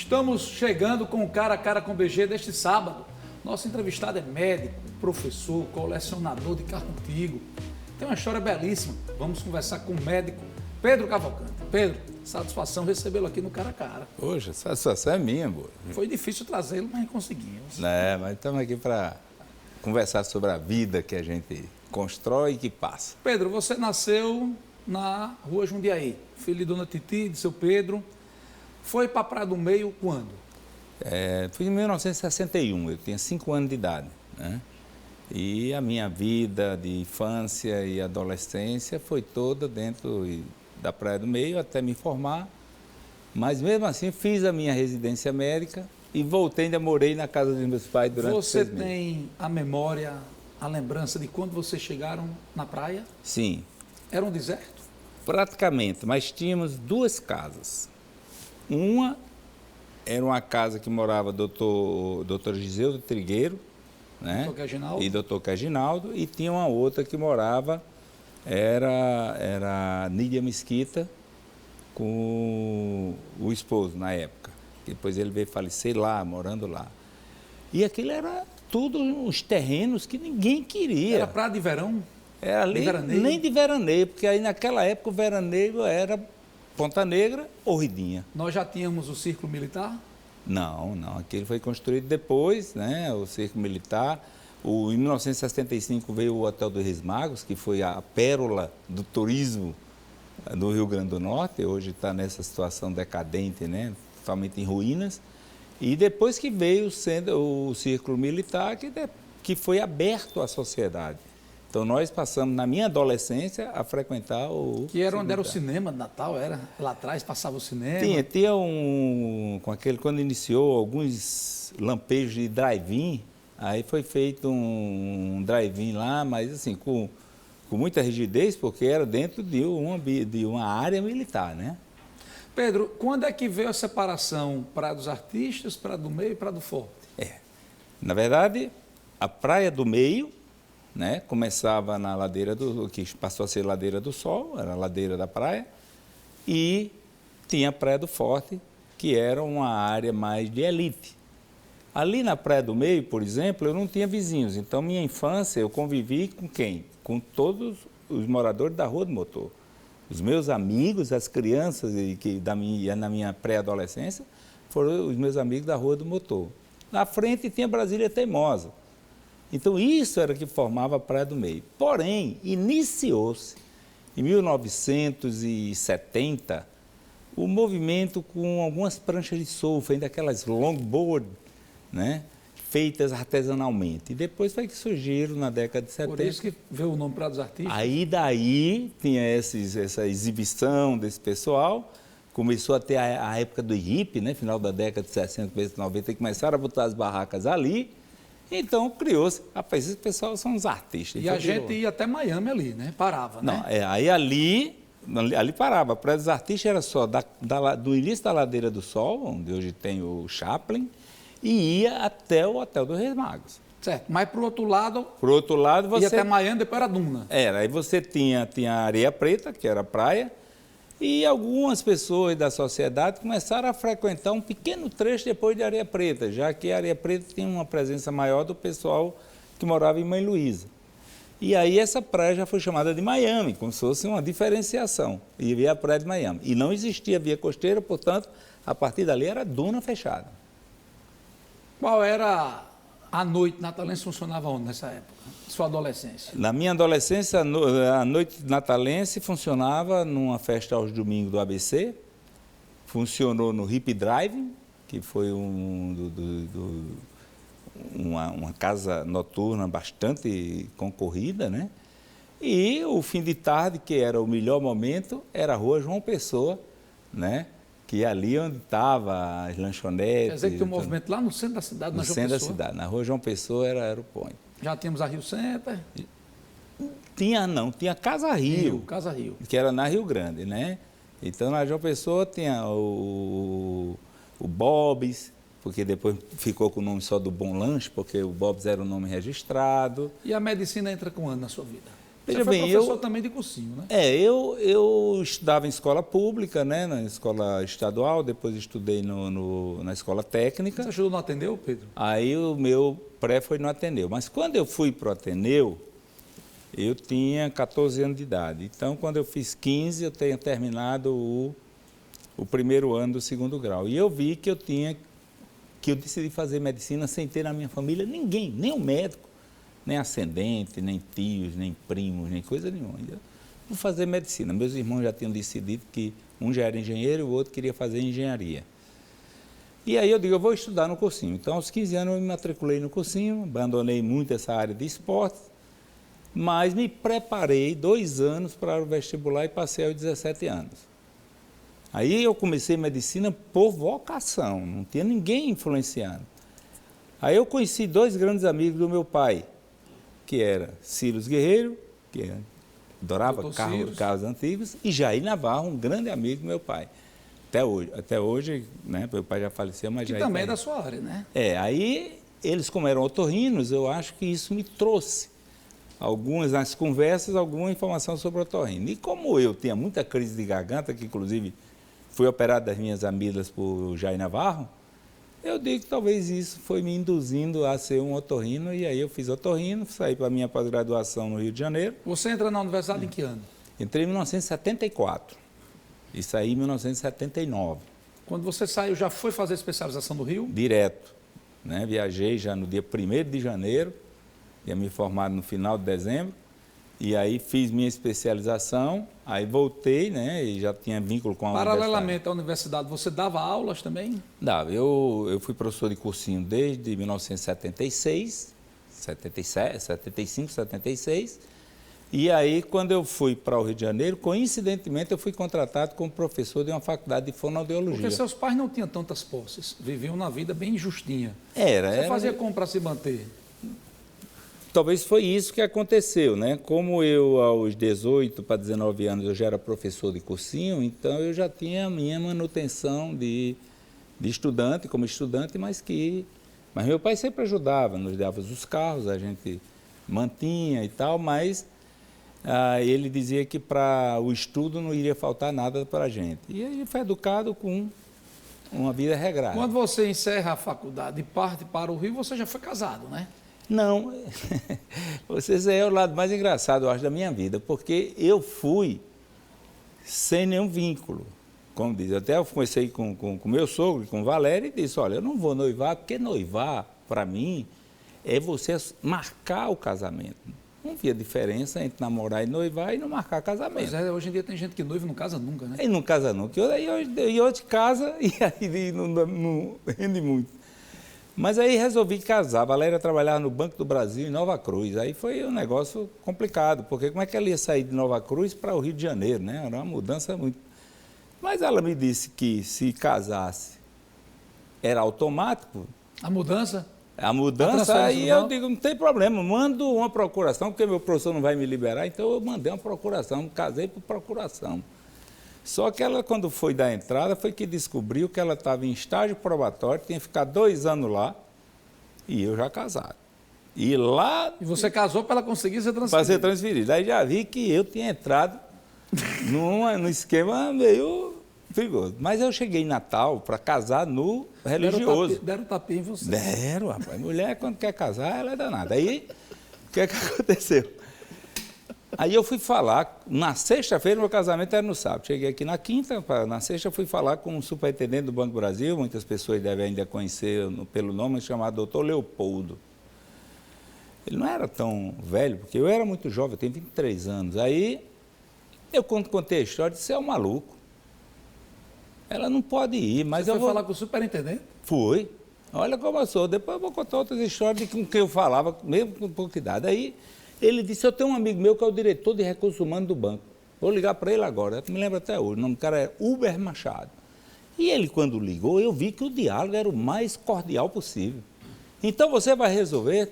Estamos chegando com o Cara a Cara com BG deste sábado. Nosso entrevistado é médico, professor, colecionador de carro antigo. Tem uma história belíssima. Vamos conversar com o médico Pedro Cavalcante. Pedro, satisfação recebê-lo aqui no Cara a Cara. Poxa, satisfação é minha, boa. Foi difícil trazê-lo, mas conseguimos. Mas estamos aqui para conversar sobre a vida que a gente constrói e que passa. Pedro, você nasceu na Rua Jundiaí, filho de Dona Titi, de seu Pedro. Foi para a Praia do Meio quando? Fui em 1961, eu tinha 5 anos de idade, né? E a minha vida de infância e adolescência foi toda dentro da Praia do Meio até me formar. Mas mesmo assim fiz a minha residência médica e voltei, ainda morei na casa dos meus pais durante 6 meses. Você tem a memória, a lembrança de quando vocês chegaram na praia? Sim. Era um deserto? Praticamente, mas tínhamos 2 casas. Uma era uma casa que morava doutor Giseu do Trigueiro, né? Dr. Caginaldo. E doutor Caginaldo, e tinha uma outra que morava, era Nídia Mesquita, com o esposo na época. Depois ele veio falecer lá, morando lá. E aquilo era tudo uns terrenos que ninguém queria. Era praia de verão? Era ali, nem de veraneio, porque aí naquela época o veraneio era Ponta Negra ou Ridinha. Nós já tínhamos o Círculo Militar? Não, aquele foi construído depois, né, o Círculo Militar. Em 1975 veio o Hotel dos Reis Magos, que foi a pérola do turismo do Rio Grande do Norte, hoje está nessa situação decadente, né, totalmente em ruínas. E depois que veio o Círculo Militar, que foi aberto à sociedade. Então, nós passamos, na minha adolescência, a frequentar o... Que era onde era o cinema de Natal, era? Lá atrás passava o cinema? Tinha quando iniciou alguns lampejos de drive-in, aí foi feito um drive-in lá, mas assim, com muita rigidez, porque era dentro de uma área militar, né? Pedro, quando é que veio a separação Praia dos Artistas, Praia do Meio e Praia do Forte? Na verdade, a Praia do Meio, né, começava na ladeira que passou a ser Ladeira do Sol, era a ladeira da praia, e tinha a Praia do Forte, que era uma área mais de elite. Ali na Praia do Meio, por exemplo, eu não tinha vizinhos, então minha infância eu convivi com quem? Com todos os moradores da Rua do Motor. Os meus amigos, as crianças na minha pré-adolescência, foram os meus amigos da Rua do Motor. Na frente tinha Brasília Teimosa. Então, isso era que formava a Praia do Meio. Porém, iniciou-se, em 1970, o movimento com algumas pranchas de surf, ainda aquelas longboard, né, feitas artesanalmente. E depois foi que surgiram na década de 70. Por isso que veio o nome Praia dos Artistas? Aí, daí, tinha essa exibição desse pessoal. Começou a ter a época do hippie, né, final da década de 60, começo de 90, e começaram a botar as barracas ali. Então, criou-se, rapaz, esses pessoal são uns artistas. E a gente ia até Miami ali, né? Parava, né? Não, aí ali parava. A Praia dos Artistas era só do início da Ladeira do Sol, onde hoje tem o Chaplin, e ia até o Hotel dos Reis Magos. Certo, mas pro outro lado você... ia até Miami, depois era Duna. Aí você tinha a Areia Preta, que era a praia, e algumas pessoas da sociedade começaram a frequentar um pequeno trecho depois de Areia Preta, já que a Areia Preta tinha uma presença maior do pessoal que morava em Mãe Luísa. E aí essa praia já foi chamada de Miami, como se fosse uma diferenciação. E havia a praia de Miami. E não existia via costeira, portanto, a partir dali era duna fechada. Qual era a noite natalense, funcionava onde nessa época? Sua adolescência? Na minha adolescência, a noite natalense funcionava numa festa aos domingos do ABC, funcionou no Hip Drive, que foi uma casa noturna bastante concorrida, né? E o fim de tarde, que era o melhor momento, era a Rua João Pessoa, né? Que é ali onde estavam as lanchonetes. Quer dizer que tem um movimento lá no centro da cidade, na João Pessoa? No centro da cidade, na Rua João Pessoa era o ponto. Já tínhamos a Rio Center? Tinha Casa Rio. Casa Rio. Que era na Rio Grande, né? Então, na João Pessoa tinha o Bob's, porque depois ficou com o nome só do Bom Lanche, porque o Bob's era o nome registrado. E a medicina entra com ano na sua vida? Você foi professor também de cursinho, né? Eu estudava em escola pública, né, na escola estadual, depois estudei na escola técnica. Você estudou no Ateneu, Pedro? Aí o meu pré foi no Ateneu. Mas quando eu fui para o Ateneu, eu tinha 14 anos de idade. Então, quando eu fiz 15, eu tinha terminado o primeiro ano do segundo grau. E eu vi que eu decidi fazer medicina sem ter na minha família ninguém, nem um médico, nem ascendente, nem tios, nem primos, nem coisa nenhuma. Eu vou fazer medicina. Meus irmãos já tinham decidido que um já era engenheiro e o outro queria fazer engenharia. E aí eu digo, eu vou estudar no cursinho. Então, aos 15 anos eu me matriculei no cursinho, abandonei muito essa área de esportes, mas me preparei 2 anos para o vestibular e passei aos 17 anos. Aí eu comecei medicina por vocação, não tinha ninguém influenciando. Aí eu conheci 2 grandes amigos do meu pai, que era Círios Guerreiro, que adorava carros antigos, e Jair Navarro, um grande amigo do meu pai. Até hoje, né, meu pai já faleceu, mas Jair também é da sua área, né? Aí eles, como eram otorrinos, eu acho que isso me trouxe nas conversas, alguma informação sobre otorrino. E como eu tinha muita crise de garganta, que inclusive fui operado das minhas amígdalas por Jair Navarro, eu digo que talvez isso foi me induzindo a ser um otorrino, e aí eu fiz otorrino, saí para a minha pós-graduação no Rio de Janeiro. Você entra na universidade em que ano? Entrei em 1974 e saí em 1979. Quando você saiu, já foi fazer especialização no Rio? Direto, né? Viajei já no dia 1º de janeiro, ia me formar no final de dezembro, e aí fiz minha especialização, aí voltei, né, e já tinha vínculo com a universidade. Paralelamente à universidade, você dava aulas também? Dava. Eu fui professor de cursinho desde 1976, 77, 75, 76, e aí quando eu fui para o Rio de Janeiro, coincidentemente eu fui contratado como professor de uma faculdade de fonoaudiologia. Porque seus pais não tinham tantas posses, viviam na vida bem justinha. Você fazia como para se manter? Talvez foi isso que aconteceu, né? Como eu, aos 18 para 19 anos, eu já era professor de cursinho, então eu já tinha a minha manutenção de estudante, como estudante, mas meu pai sempre ajudava, nos dava os carros, a gente mantinha e tal, mas ele dizia que para o estudo não iria faltar nada para a gente. E aí foi educado com uma vida regrada. Quando você encerra a faculdade e parte para o Rio, você já foi casado, né? Não, esse é o lado mais engraçado, eu acho, da minha vida, porque eu fui sem nenhum vínculo, como diz. Até eu comecei com meu sogro, com o Valério, e disse, olha, eu não vou noivar, porque noivar, para mim, é você marcar o casamento. Não via diferença entre namorar e noivar e não marcar casamento. Pois é, hoje em dia tem gente que noiva e não casa nunca, né? E não casa nunca. E hoje casa e aí não rende muito. Mas aí resolvi casar. A Valéria trabalhava no Banco do Brasil, em Nova Cruz. Aí foi um negócio complicado, porque como é que ela ia sair de Nova Cruz para o Rio de Janeiro, né? Era uma mudança muito... Mas ela me disse que se casasse era automático. A mudança? A mudança, aí eu digo, não tem problema, mando uma procuração, porque meu professor não vai me liberar, então eu mandei uma procuração, casei por procuração. Só que ela, quando foi dar entrada, foi que descobriu que ela estava em estágio probatório, tinha ficado 2 anos lá, e eu já casado. E você casou para ela conseguir ser transferida? Para ser transferida. Aí já vi que eu tinha entrado num esquema meio perigoso. Mas eu cheguei em Natal para casar no religioso. Deram tapinha em você. Deram, rapaz. Mulher, quando quer casar, ela é danada. Aí, o que aconteceu? Aí eu fui falar, na sexta-feira, meu casamento era no sábado. Cheguei aqui na quinta, na sexta fui falar com o superintendente do Banco do Brasil, muitas pessoas devem ainda conhecer pelo nome, chamado doutor Leopoldo. Ele não era tão velho, porque eu era muito jovem, eu tenho 23 anos. Aí eu contei a história, disse, você é um maluco. Ela não pode ir, mas você eu foi falar com o superintendente? Fui. Olha como eu sou. Depois eu vou contar outras histórias com quem eu falava, mesmo com pouca idade. Aí ele disse, eu tenho um amigo meu que é o diretor de recursos humanos do banco. Vou ligar para ele agora. Eu me lembro até hoje. O nome do cara é Uber Machado. E ele, quando ligou, eu vi que o diálogo era o mais cordial possível. Então você vai resolver,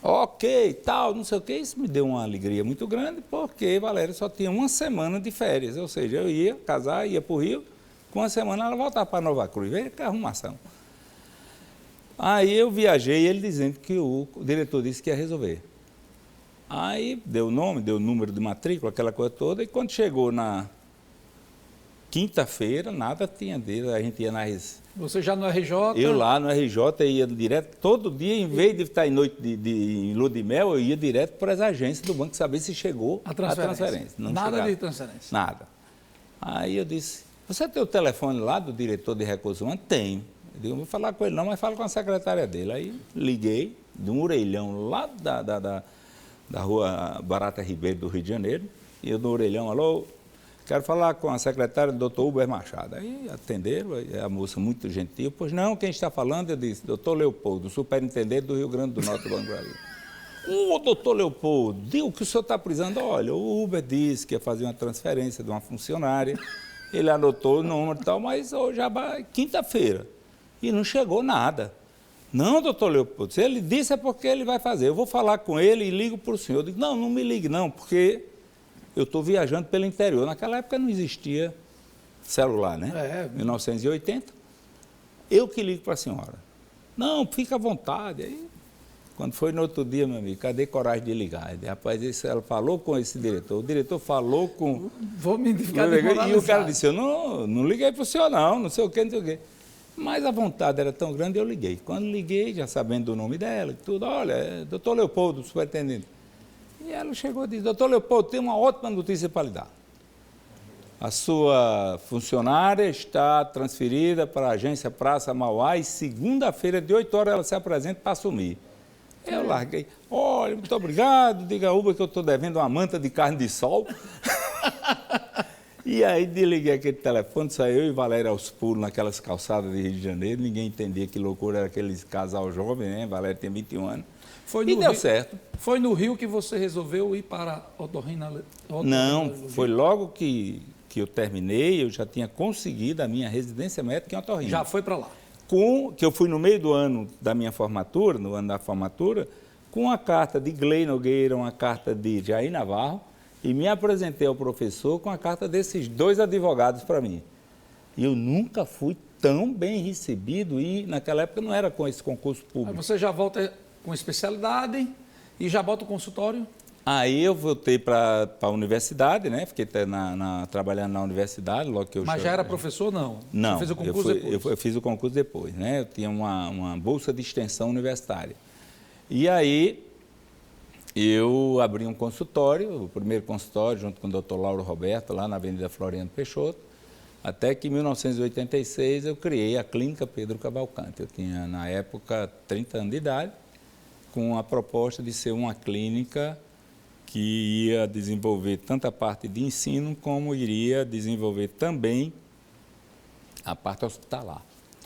ok, tal, não sei o quê. Isso me deu uma alegria muito grande, porque Valéria só tinha 1 semana de férias. Ou seja, eu ia casar, ia para o Rio, com 1 semana ela voltava para Nova Cruz. Veja que arrumação. Aí eu viajei, ele dizendo que o diretor disse que ia resolver. Aí deu o nome, deu o número de matrícula, aquela coisa toda, e quando chegou na quinta-feira, nada tinha dele, a gente ia nas... Você já no RJ? Eu lá no RJ ia direto, todo dia, em vez de estar em noite em lua de mel, eu ia direto para as agências do banco saber se chegou a transferência. Não Nada chegava. de transferência? Nada. Aí eu disse, você tem o telefone lá do diretor de recursos humanos? Tenho. Eu digo, não vou falar com ele não, mas fala com a secretária dele. Aí liguei de um orelhão lá da rua Barata Ribeiro do Rio de Janeiro, e eu no orelhão, alô, quero falar com a secretária do doutor Uber Machado. Aí atenderam, a moça muito gentil, pois não, quem está falando? Eu disse, doutor Leopoldo, superintendente do Rio Grande do Norte do Banco do Brasil. Ô, doutor Leopoldo, diga o que o senhor está precisando. Olha, o Uber disse que ia fazer uma transferência de uma funcionária, ele anotou o número e tal, mas hoje é quinta-feira e não chegou nada. Não, doutor Leopoldo, se ele disse é porque ele vai fazer. Eu vou falar com ele e ligo para o senhor. Eu digo, não, não me ligue não, porque eu estou viajando pelo interior. Naquela época não existia celular, né? 1980. Eu que ligo para a senhora. Não, fica à vontade. Aí, quando foi no outro dia, meu amigo, cadê coragem de ligar? Aí, rapaz, ela falou com esse diretor, o diretor falou com... Vou me ficar E o cara disse, eu não liguei para o senhor não sei o quê, não sei o quê. Mas a vontade era tão grande, eu liguei. Quando liguei, já sabendo do nome dela, tudo, olha, doutor Leopoldo, superintendente. E ela chegou e disse, doutor Leopoldo, tem uma ótima notícia para lhe dar. A sua funcionária está transferida para a agência Praça Mauá e segunda-feira, de 8 horas, ela se apresenta para assumir. Eu larguei, olha, muito obrigado, diga a Uber que eu estou devendo uma manta de carne de sol. E aí desliguei aquele telefone, saiu eu e Valéria aos pulos naquelas calçadas de Rio de Janeiro, ninguém entendia que loucura era aquele casal jovem, né? Valéria tem 21 anos. E deu certo. Foi no Rio que você resolveu ir para Não, foi logo que eu terminei, eu já tinha conseguido a minha residência médica em Otorrino. Já foi para lá? Que eu fui no meio do ano da minha formatura, no ano da formatura, com a carta de Glei Nogueira, uma carta de Jair Navarro, e me apresentei ao professor com a carta desses 2 advogados para mim. E eu nunca fui tão bem recebido e naquela época não era com esse concurso público. Aí você já volta com especialidade e já bota o consultório? Aí eu voltei para a universidade, né? Fiquei trabalhando na universidade, logo que eu... Mas já era professor, não? Não, você fez o concurso depois? Eu fiz o concurso depois, né? Eu tinha uma bolsa de extensão universitária. E aí eu abri um consultório, o primeiro consultório, junto com o doutor Lauro Roberto, lá na Avenida Floriano Peixoto, até que em 1986 eu criei a Clínica Pedro Cavalcante. Eu tinha, na época, 30 anos de idade, com a proposta de ser uma clínica que ia desenvolver tanto a parte de ensino, como iria desenvolver também a parte hospitalar.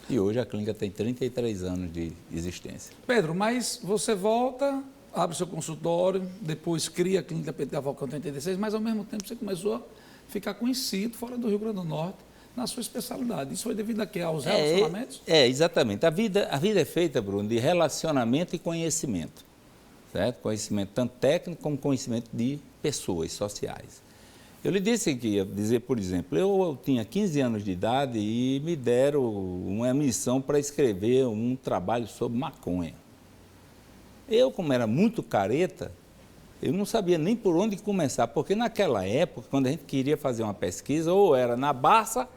E hoje a clínica tem 33 anos de existência. Pedro, mas você volta, abre seu consultório, depois cria a Clínica Pedro Cavalcante em 86, mas ao mesmo tempo você começou a ficar conhecido fora do Rio Grande do Norte na sua especialidade. Isso foi devido a quê? Aos relacionamentos? Exatamente. A vida é feita, Bruno, de relacionamento e conhecimento. Certo? Conhecimento tanto técnico como conhecimento de pessoas sociais. Eu lhe disse que ia dizer, por exemplo, eu tinha 15 anos de idade e me deram uma missão para escrever um trabalho sobre maconha. Eu, como era muito careta, eu não sabia nem por onde começar, porque naquela época, quando a gente queria fazer uma pesquisa, ou era na Barça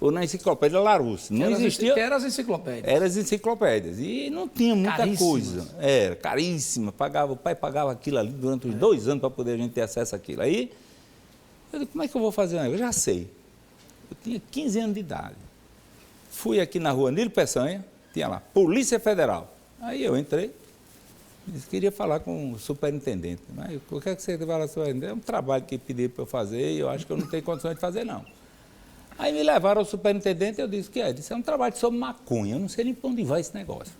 ou na Enciclopédia Larousse. Não existia... Que eram as enciclopédias. Eram as enciclopédias. E não tinha muita coisa. Era caríssima. O pai pagava aquilo ali durante os 2 anos para poder a gente ter acesso àquilo. Aí, eu disse, como é que eu vou fazer? Eu já sei. Eu tinha 15 anos de idade. Fui aqui na rua Nilo Peçanha, tinha lá, Polícia Federal. Aí eu entrei, disse, queria falar com o superintendente. Mas o que é que você fala, superintendente? É um trabalho que pediram para eu fazer e eu acho que eu não tenho condições de fazer, não. Aí me levaram ao superintendente e eu disse, o que é? Disse, é um trabalho sobre maconha, eu não sei nem para onde vai esse negócio.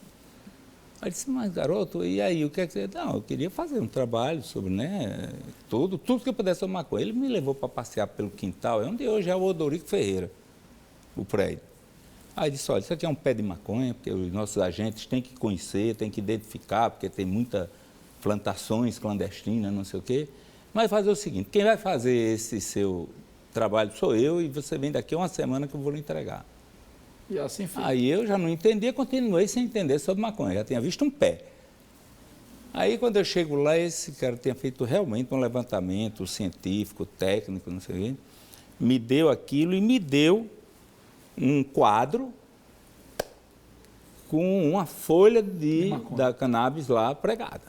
Aí disse, mas garoto, e aí, o que é que você... Não, eu queria fazer um trabalho sobre, né, tudo que eu pudesse sobre maconha. Ele me levou para passear pelo quintal, é onde hoje é o Odorico Ferreira, o prédio. Aí disse, olha, isso aqui é um pé de maconha, porque os nossos agentes têm que conhecer, têm que identificar, porque tem muitas plantações clandestinas, não sei o quê. Mas fazer o seguinte, quem vai fazer esse seu trabalho sou eu e você vem daqui a uma semana que eu vou lhe entregar. E assim foi. Aí eu já não entendia, continuei sem entender sobre maconha, já tinha visto um pé. Aí, quando eu chego lá, esse cara tinha feito realmente um levantamento científico, técnico, não sei o quê, me deu aquilo e me deu um quadro com uma folha da cannabis lá pregada.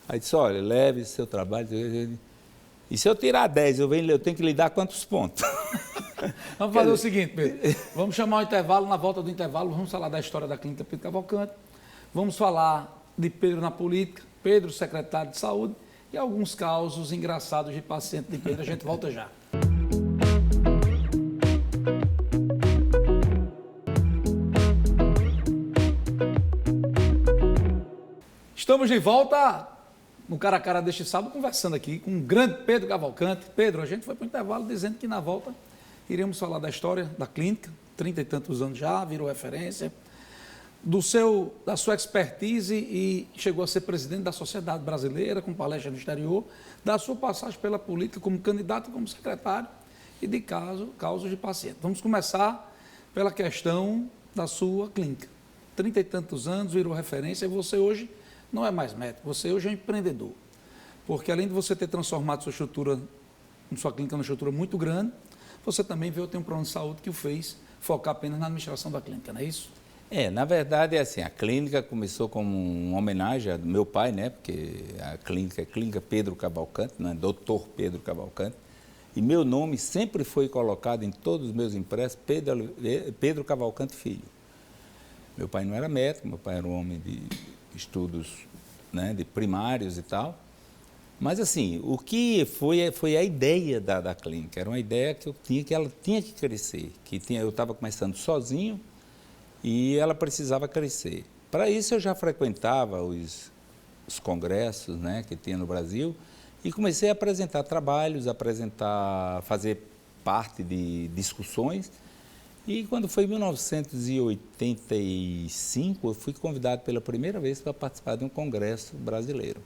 Aí disse, olha, leve seu trabalho. E se eu tirar 10, eu tenho que lhe dar quantos pontos? Vamos fazer o seguinte, Pedro. Vamos chamar o intervalo, na volta do intervalo, vamos falar da história da Clínica Pedro Cavalcante, vamos falar de Pedro na política, Pedro, secretário de saúde, e alguns causos engraçados de paciente de Pedro. A gente volta já. Estamos de volta no Cara a Cara deste sábado, conversando aqui com o grande Pedro Cavalcante. Pedro, a gente foi para o intervalo dizendo que na volta iríamos falar da história da clínica, 30 e tantos anos já, virou referência, da sua expertise e chegou a ser presidente da Sociedade Brasileira, com palestra no exterior, da sua passagem pela política como candidato e como secretário e de casos de paciente. Vamos começar pela questão da sua clínica. 30 e tantos anos, virou referência e você hoje não é mais médico, você hoje é um empreendedor. Porque além de você ter transformado sua clínica numa estrutura muito grande, você também veio ter um plano de saúde que o fez focar apenas na administração da clínica, não é isso? Na verdade é assim, a clínica começou como uma homenagem ao meu pai, né? Porque a clínica é Clínica Pedro Cavalcante, né? Doutor Pedro Cavalcante. E meu nome sempre foi colocado em todos os meus impressos, Pedro Cavalcante Filho. Meu pai não era médico, meu pai era um homem de estudos, né, de primários e tal. Mas assim, o que foi a ideia da clínica, era uma ideia que eu tinha, que ela tinha que crescer, eu estava começando sozinho e ela precisava crescer. Para isso eu já frequentava os congressos, né, que tinha no Brasil e comecei a apresentar trabalhos, fazer parte de discussões. E quando foi em 1985, eu fui convidado pela primeira vez para participar de um congresso brasileiro.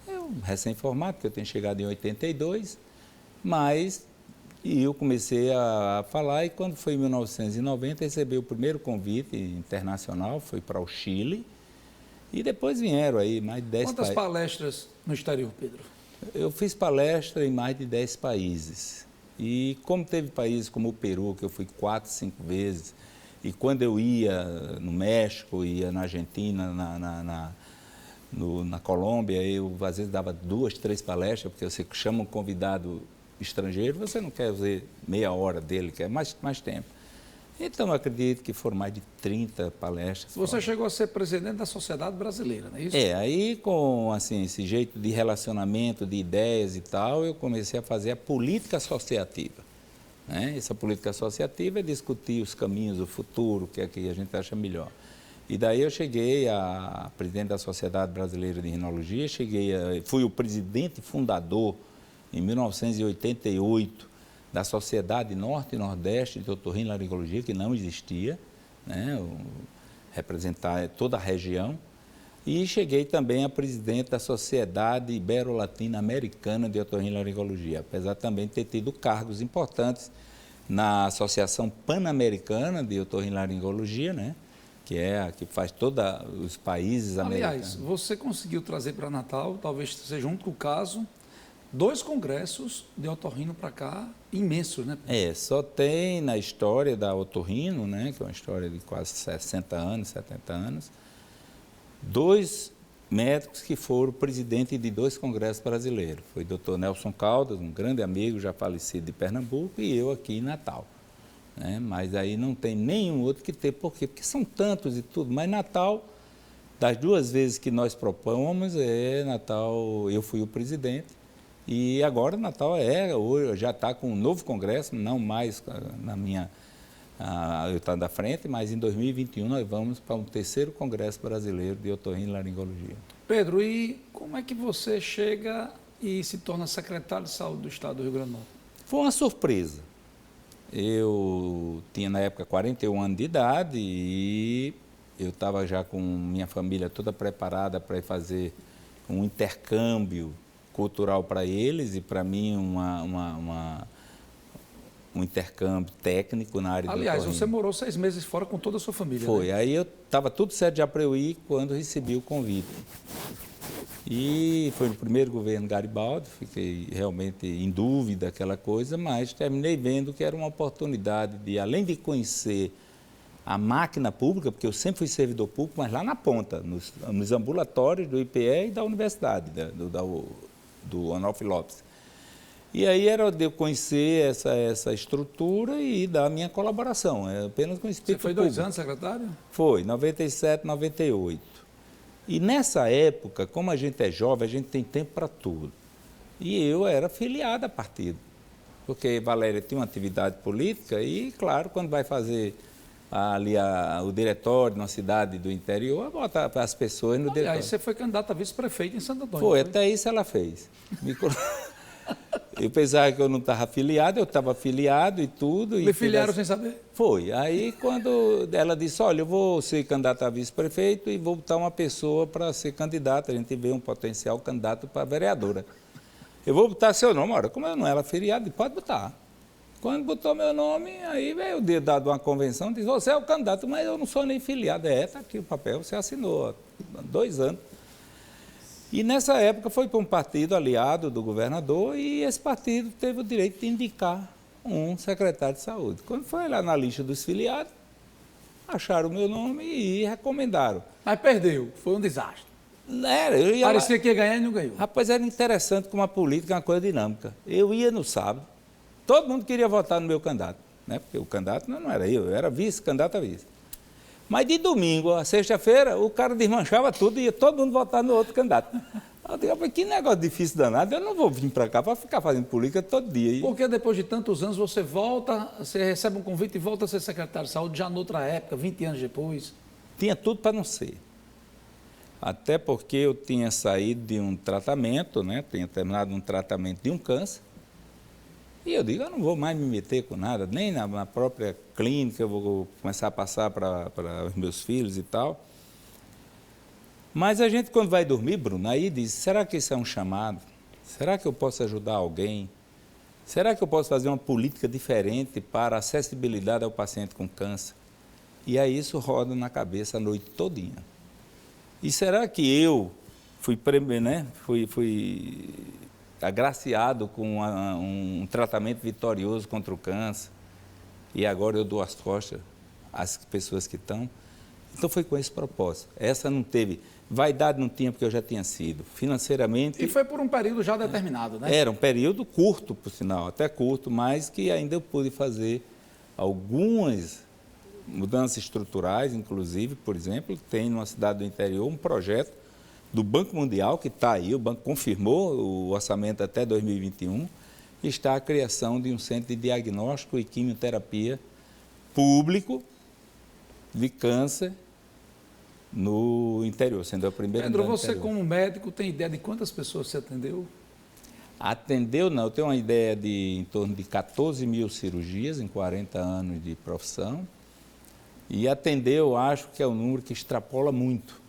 Eu, recém-formado, porque eu tenho chegado em 82, e eu comecei a falar, e quando foi em 1990, recebi o primeiro convite internacional, foi para o Chile, e depois vieram aí mais de 10 países. Quantas palestras no exterior, Pedro? Eu fiz palestra em mais de 10 países. E como teve países como o Peru, que eu fui 4, 5 vezes, e quando eu ia no México, ia na Argentina, na Colômbia, eu às vezes dava 2, 3 palestras, porque você chama um convidado estrangeiro, você não quer ver meia hora dele, quer mais tempo. Então, eu acredito que foram mais de 30 palestras. Você chegou a ser presidente da Sociedade Brasileira, não é isso? Aí com assim, esse jeito de relacionamento, de ideias e tal, eu comecei a fazer a política associativa. Né? Essa política associativa é discutir os caminhos do futuro, o que é que a gente acha melhor. E daí eu cheguei a presidente da Sociedade Brasileira de Rinologia, fui o presidente fundador, em 1988, da Sociedade Norte e Nordeste de Otorrinolaringologia, que não existia, né, representar toda a região, e cheguei também a presidente da Sociedade Ibero-Latina-Americana de Otorrinolaringologia, apesar de também ter tido cargos importantes na Associação Pan-Americana de Otorrinolaringologia, né, que é a que faz todos os países americanos. Aliás, você conseguiu trazer para Natal, talvez seja junto com o caso, 2 congressos de otorrino para cá, imensos, né? Só tem na história da otorrino, né, que é uma história de quase 60 anos, 70 anos, 2 médicos que foram presidente de 2 congressos brasileiros. Foi o Dr. Nelson Caldas, um grande amigo já falecido de Pernambuco, e eu aqui em Natal. Né? Mas aí não tem nenhum outro que ter. Por quê? Porque são tantos e tudo, mas Natal, das 2 vezes que nós propomos, Natal, eu fui o presidente. E agora Natal já está com um novo congresso, não mais eu estou da frente, mas em 2021 nós vamos para um 3º Congresso Brasileiro de Otorrinolaringologia. Pedro, e como é que você chega e se torna secretário de Saúde do Estado do Rio Grande do Norte? Foi uma surpresa. Eu tinha na época 41 anos de idade e eu estava já com minha família toda preparada para fazer um intercâmbio cultural para eles e para mim um intercâmbio técnico na área do otorrino. Aliás, você morou 6 meses fora com toda a sua família. Foi, né? Aí eu estava tudo certo já para eu ir quando recebi o convite. E foi no primeiro governo Garibaldi, fiquei realmente em dúvida, aquela coisa, mas terminei vendo que era uma oportunidade de, além de conhecer a máquina pública, porque eu sempre fui servidor público, mas lá na ponta, nos ambulatórios do IPE e da universidade, do Onofre Lopes. E aí era de eu conhecer essa estrutura e dar a minha colaboração, apenas com o espírito Você foi público. 2 anos secretário? Foi, 97, 98. E nessa época, como a gente é jovem, a gente tem tempo para tudo. E eu era filiado a partido, porque Valéria tinha uma atividade política e, claro, quando vai fazer ali o diretório numa cidade do interior, bota as pessoas no diretório. Aí você foi candidato a vice-prefeito em Santo Antônio. Foi, até isso ela fez. Eu pensava que eu não estava afiliado, eu estava afiliado e tudo. Me filiaram sem saber? Foi. Aí quando ela disse, olha, eu vou ser candidato a vice-prefeito e vou botar uma pessoa para ser candidata, a gente vê um potencial candidato para vereadora. Eu vou botar seu nome, olha, como eu não era afiliado, pode botar. Quando botou meu nome, aí veio o dia dado uma convenção, disse, você é o candidato, mas eu não sou nem filiado. Está aqui o papel, você assinou há 2 anos. E nessa época foi para um partido aliado do governador e esse partido teve o direito de indicar um secretário de saúde. Quando foi lá na lista dos filiados, acharam o meu nome e recomendaram. Mas perdeu, foi um desastre. Parecia que ia ganhar e não ganhou. Rapaz, era interessante como a política é uma coisa dinâmica. Eu ia no sábado, todo mundo queria votar no meu candidato, né? Porque o candidato não era eu era vice-candidato a vice. Mas de domingo a sexta-feira, o cara desmanchava tudo e ia todo mundo votar no outro candidato. Eu digo, que negócio difícil danado, eu não vou vir para cá para ficar fazendo política todo dia. Porque depois de tantos anos você volta, você recebe um convite e volta a ser secretário de saúde já noutra época, 20 anos depois? Tinha tudo para não ser. Até porque eu tinha saído de um tratamento, né? Tinha terminado um tratamento de um câncer. E eu digo, eu não vou mais me meter com nada, nem na própria clínica, eu vou começar a passar para os meus filhos e tal. Mas a gente, quando vai dormir, Bruno, aí diz, será que isso é um chamado? Será que eu posso ajudar alguém? Será que eu posso fazer uma política diferente para a acessibilidade ao paciente com câncer? E aí isso roda na cabeça a noite todinha. E será que eu fui agraciado com um tratamento vitorioso contra o câncer e agora eu dou as costas às pessoas que estão? Então foi com esse propósito. Essa não teve, vaidade não tinha porque eu já tinha sido, financeiramente... E foi por um período já determinado, né? Era um período curto, por sinal, até curto, mas que ainda eu pude fazer algumas mudanças estruturais, inclusive, por exemplo, tem numa cidade do interior um projeto do Banco Mundial, que está aí, o banco confirmou o orçamento até 2021, está a criação de um centro de diagnóstico e quimioterapia público de câncer no interior, sendo a primeira... Pedro, você como médico tem ideia de quantas pessoas você atendeu? Atendeu, não, eu tenho uma ideia de em torno de 14 mil cirurgias em 40 anos de profissão, e atendeu, acho que é um número que extrapola muito.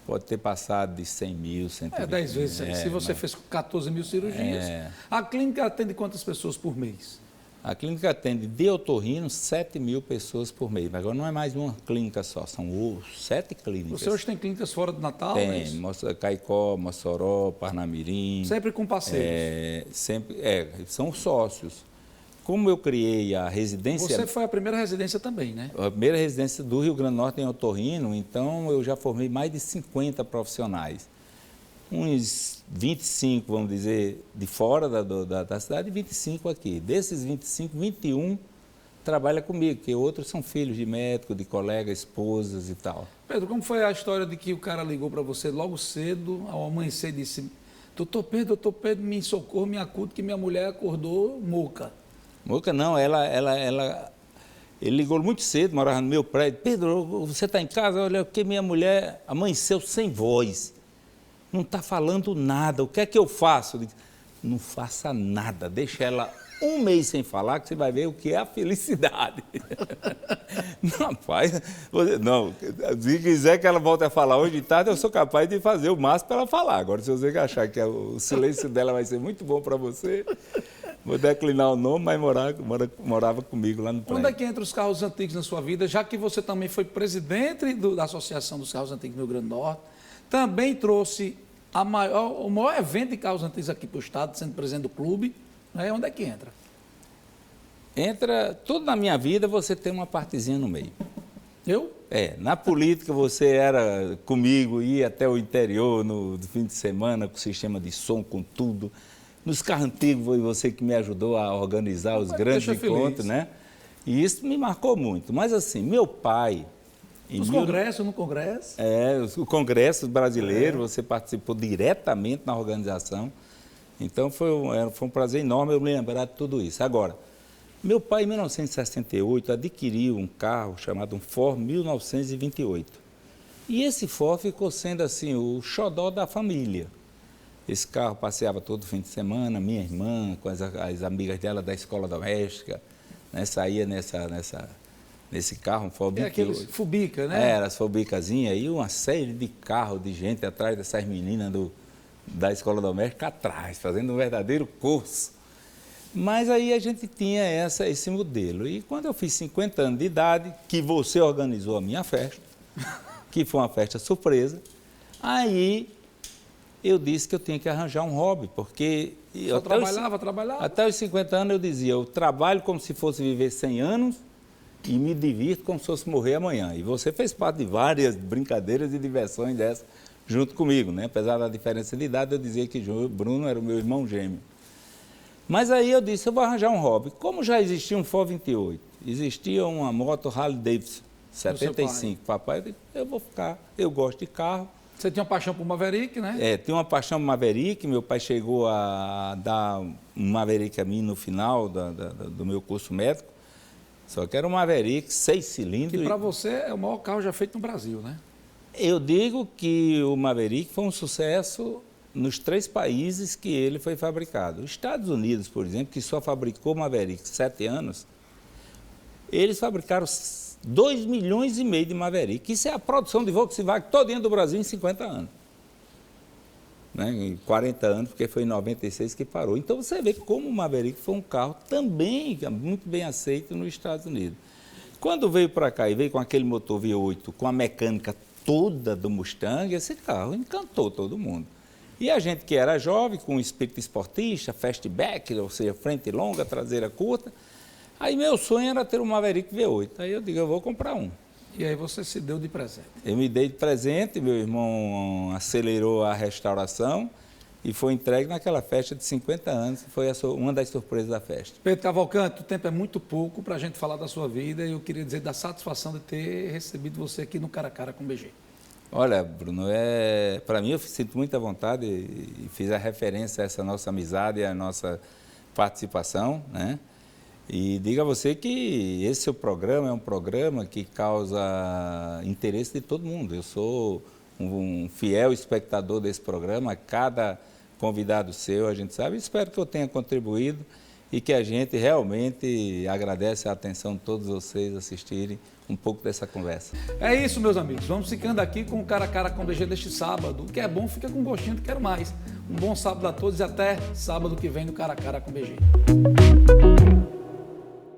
Pode ter passado de 100 mil, 120 10 vezes. mil. Se você fez 14 mil cirurgias, a clínica atende quantas pessoas por mês? A clínica atende de otorrino 7 mil pessoas por mês. Agora não é mais uma clínica só, são 7 clínicas. Você hoje tem clínicas fora do Natal? Tem, Caicó, Mossoró, Parnamirim. Sempre com parceiros? São sócios. Como eu criei a residência... Você foi a primeira residência também, né? A primeira residência do Rio Grande do Norte em otorrino, então eu já formei mais de 50 profissionais. Uns 25, vamos dizer, de fora da cidade e 25 aqui. Desses 25, 21 trabalham comigo, porque outros são filhos de médico, de colegas, esposas e tal. Pedro, como foi a história de que o cara ligou para você logo cedo, ao amanhecer, e disse, doutor Pedro, me socorro, me acude, que minha mulher acordou moca. Moca não, ele ligou muito cedo, morava no meu prédio. Pedro, você está em casa? Olha, porque minha mulher amanheceu sem voz. Não está falando nada. O que é que eu faço? Eu disse, não faça nada. Deixa ela 1 mês sem falar, que você vai ver o que é a felicidade. Não, rapaz, não, se quiser que ela volte a falar hoje de tarde, eu sou capaz de fazer o máximo para ela falar. Agora, se você achar que o silêncio dela vai ser muito bom para você... Vou declinar o nome, mas morava comigo lá no prédio. Onde é que entra os carros antigos na sua vida, já que você também foi presidente da Associação dos Carros Antigos do Rio Grande do Norte, também trouxe o maior evento de carros antigos aqui para o estado, sendo presidente do clube, né? Onde é que entra? Entra, tudo na minha vida você tem uma partezinha no meio. Eu? Na política você era comigo, ia até o interior no fim de semana, com sistema de som, com tudo. Nos carros antigos foi você que me ajudou a organizar os grandes encontros, né? E isso me marcou muito. Mas assim, meu pai... Nos congressos, no congresso? O Congresso Brasileiro, você participou diretamente na organização. Então foi um prazer enorme eu me lembrar de tudo isso. Agora, meu pai, em 1968, adquiriu um carro chamado um Ford 1928. E esse Ford ficou sendo assim o xodó da família. Esse carro passeava todo fim de semana, minha irmã, com as amigas dela da escola doméstica, né, saía nesse carro, um Ford 28. Aqueles Fubica, né? Era as Fubicazinhas, e uma série de carros, de gente atrás dessas meninas da escola doméstica atrás, fazendo um verdadeiro curso. Mas aí a gente tinha esse modelo. E quando eu fiz 50 anos de idade, que você organizou a minha festa, que foi uma festa surpresa, aí eu disse que eu tinha que arranjar um hobby, porque... Só trabalhava? Até os 50 anos eu dizia, eu trabalho como se fosse viver 100 anos e me divirto como se fosse morrer amanhã. E você fez parte de várias brincadeiras e diversões dessas junto comigo, né? Apesar da diferença de idade, eu dizia que Bruno era o meu irmão gêmeo. Mas aí eu disse, eu vou arranjar um hobby. Como já existia um Ford 28, existia uma moto Harley Davidson, 75, papai, eu gosto de carro. Você tinha uma paixão por Maverick, né? Tinha uma paixão por Maverick, meu pai chegou a dar um Maverick a mim no final do meu curso médico, só que era um Maverick 6 cilindros. Que para você é o maior carro já feito no Brasil, né? Eu digo que o Maverick foi um sucesso nos 3 países que ele foi fabricado. Os Estados Unidos, por exemplo, que só fabricou Maverick 7 anos, eles fabricaram 2,5 milhões de Maverick. Isso é a produção de Volkswagen todinha do Brasil em 50 anos. Né? Em 40 anos, porque foi em 96 que parou. Então você vê como o Maverick foi um carro também muito bem aceito nos Estados Unidos. Quando veio para cá e veio com aquele motor V8, com a mecânica toda do Mustang, esse carro encantou todo mundo. E a gente que era jovem, com espírito esportista, fastback, ou seja, frente longa, traseira curta, aí meu sonho era ter um Maverick V8. Aí eu digo, eu vou comprar um. E aí você se deu de presente. Eu me dei de presente, meu irmão acelerou a restauração e foi entregue naquela festa de 50 anos, que foi uma das surpresas da festa. Pedro Cavalcante, o tempo é muito pouco para a gente falar da sua vida e eu queria dizer da satisfação de ter recebido você aqui no Cara a Cara com o BG. Olha, Bruno, para mim eu sinto muita vontade e fiz a referência a essa nossa amizade e a nossa participação, né? E digo a você que esse seu programa é um programa que causa interesse de todo mundo. Eu sou um fiel espectador desse programa, cada convidado seu, a gente sabe. Espero que eu tenha contribuído e que a gente realmente agradece a atenção de todos vocês assistirem um pouco dessa conversa. É isso, meus amigos. Vamos ficando aqui com o Cara a Cara com o BG deste sábado. O que é bom fica com gostinho do quero mais. Um bom sábado a todos e até sábado que vem no Cara a Cara com o BG.